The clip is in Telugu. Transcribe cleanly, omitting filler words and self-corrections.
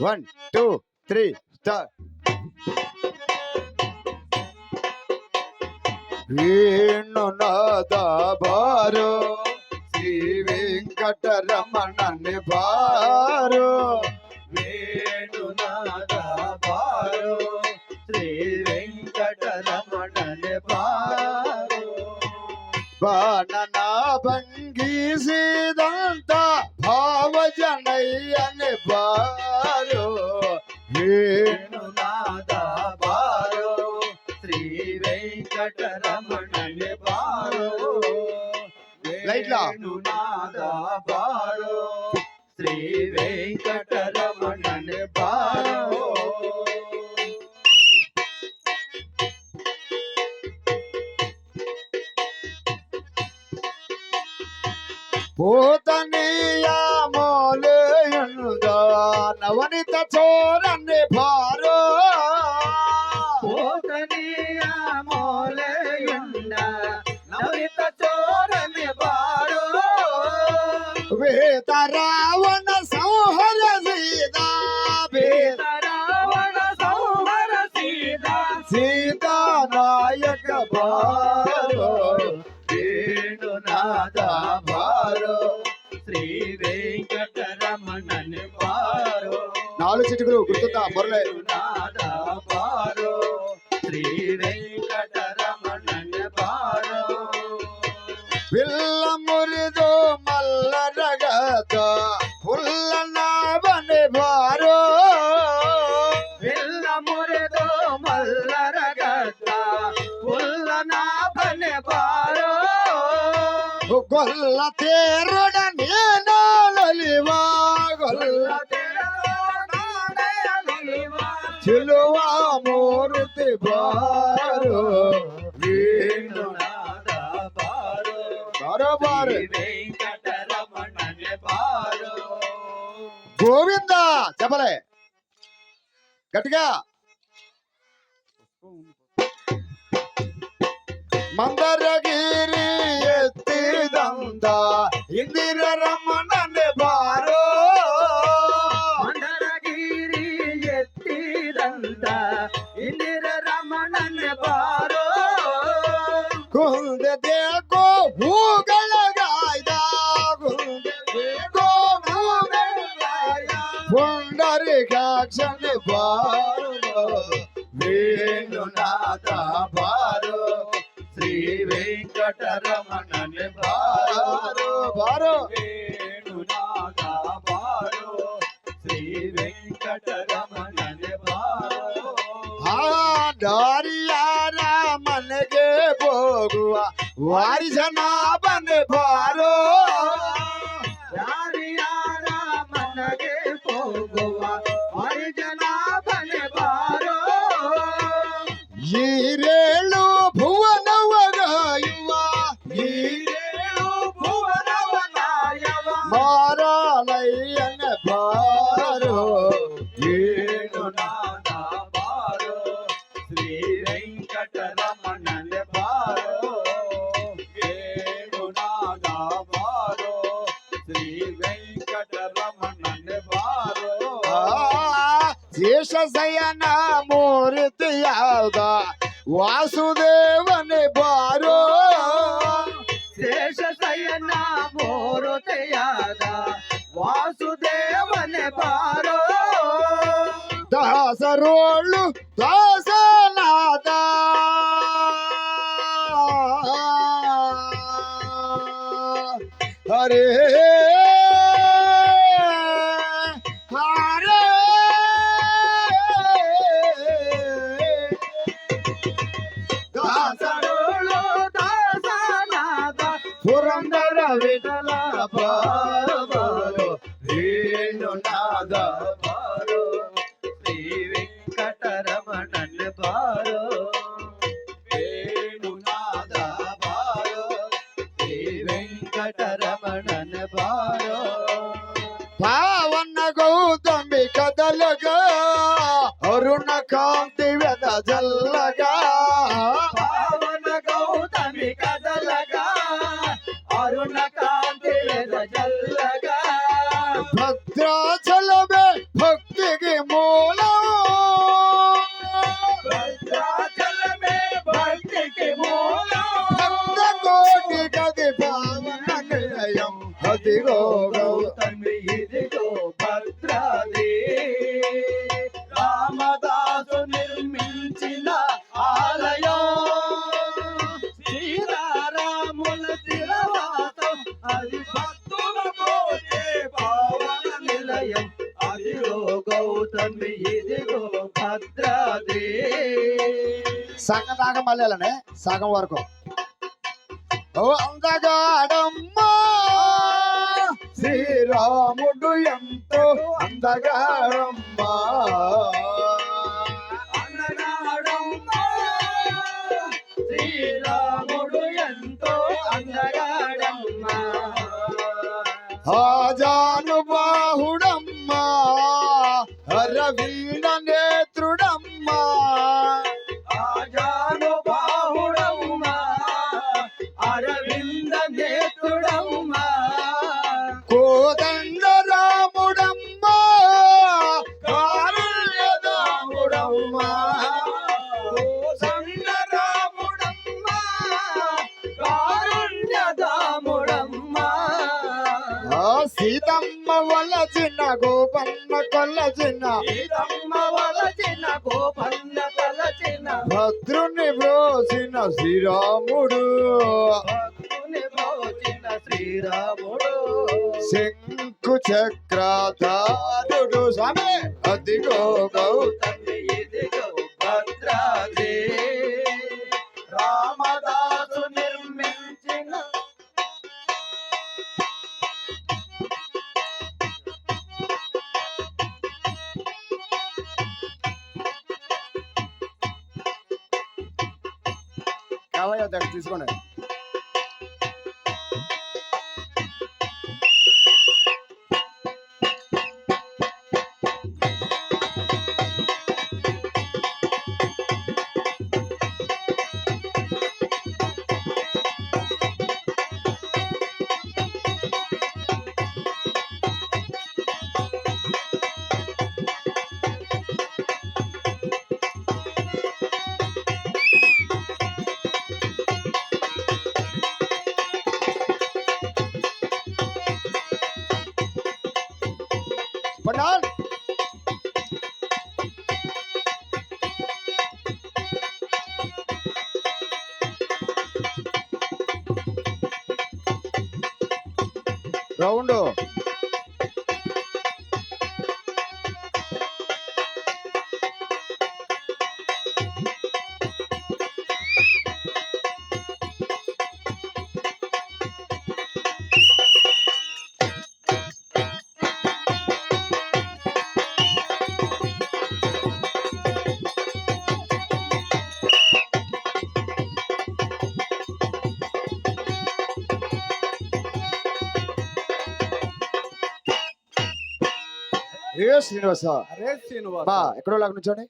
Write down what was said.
1 2 3 స్టార్ట్. వేణునాద బారో శ్రీ వెంకటరమణని బారో, వేణునాద బారో శ్రీ వెంకటరమణని బారో, బాణనా భంగి సిదంత భావజనయ్యని బారో, వేణునాద బారో శ్రీ వెంకటరమణని బారో, వేణునాద బారో శ్రీ వెంకటరమణని బారో. పోతనీయా మోలేయుంద నవనిత చోరని భారో, పోతనీయా మోలేయుండ నవనిత చోరని బారో, వేత రావణ సంహర సీతా, వేత రావణ సంహర సీతా, సీతా నాయక భారో, వేణునాద బారో శ్రీ వెంకటరమణని బారో, 4 చిటుకులు గుర్తుందా మురళి? వేణునాద బారో శ్రీ వెంకటరమణని బారో, పిల్ల మురిదో మల్ల రగత పుల్ల నావని భారో, పిల్ల మురిదో మల్లరగత పుల్ల నాభని బారో, గొల్ల తేరుడ నేనలివా, గొల్ల చిలువా మూర్తి బారో, వేణునాద బారో బారో బారు వెంకటరమణని బారో, గోవింద చెప్పలే గట్టిగా. మందరగిరి ఎత్తిదంద ఇందిర రమణని బారో, మందరగిరి ఎత్తిదంత ఇందిర రమణని బారో, కుంద దేగో భూగళగాయదా, కుంద దేగో భూగళగాయదా పుండరీకాక్షని బారో, వేణునాద బారో శ్రీ వెంకటరమణని బారో, బారో వేణునాద బారో శ్రీ వెంకటరమణని బారో, ದಾರಿಯಾರ ಮನೆಗೆ ಹೋಗುವ ವಾರಿ ಜನಾಭನೆ ಬಾರೋ, ಯಾರಿಯಾರ ಮನೆಗೆ ಹೋಗುವ ಹರಿಜನಾಭನೆ ಬಾರೋ, ಈರೇಳು ಭುವನವಗಾಯುವ ಈರೇಳು ಭುವನವನಾಯವ ಮಾರಾಲಯ್ಯನ ಬಾರೋ, వేణునాద బారో శ్రీ వెంకటరమణని బారో, వేణునాద బారో శ్రీ వెంకటరమణని బారో, ಶೇಷ ಶಯನ ಮೂರ್ತಿ ಯಾವ್ದ ವಾಸುದೇವನ ಬಾರೋ, ಶೇಷ ಶಯನ ಮೂರುತಿಯಾದ ವಾಸುದೇವನೆ ಬಾರೋ, ದಾಸರೋಳು ದಾಸನಾದ ಹರೇ ಹರೇ ದಾಸರೋಳು ದಾಸನಾದ ಪುರಂದರ ವಿಠಲ ಬಾರೋ ಬಾರೋ, వేణునాద బారో శ్రీ వెంకటరమణని బారో, వేణునాద బారో శ్రీ వెంకటరమణని బారో, ಪಾವನ ಗೌತಮಿ ಕದಲಗ ಅರುಣ ಕಾಂತಿ ವೆದ ಜಲ್ಲಗ, పావన గౌతమి కదలగా అరుణ కాంతి జల్లగా, ಭದ್ರಾಚಲವೇ ಭಕ್ತಿಗೆ అదిగో గౌతమి ఇదిగో భద్రాద్రి. సగం దాకా మళ్ళీ వెళ్ళనే సగం వరకు. ఓ అందగాడమ్మా శ్రీరాముడు ఎంతో అందగాడమ్మా. అందగాడమ్మా శ్రీరాముడు ఎంతో అందగాడమ్మా. ఆజానుబాహుడమ్మా అరవింద నేత్రుడమ్మా. ఆజానుబాహుడమ్మా అరవింద నేత్రుడమ్మా. కోదండ రాముడమ్మా కారుణ్యదాముడమ్మా. సంగరాముడమ్మా కారుణ్యదాముడమ్మా. సీతమ్మ వలచిన గోపన్న కొల్లచిన సీతమ్మ వలచిన గోపన్న కొలచిన భద్రుని బ్రోసిన శ్రీరాముడు. భక్తుని భోచిన శ్రీరాముడు. శంకు చక్రధారుడు స్వామి అదిగో గౌతమి ఇదిగో భద్రాద్రి. రామదాసు నిర్మించిన కావయ్య దగ్గర తీసుకోండి. పండాల్ రౌండ్ శ్రీనివాస అరే శ్రీనివాస బా ఎక్కడో లాగా నుంచోండి.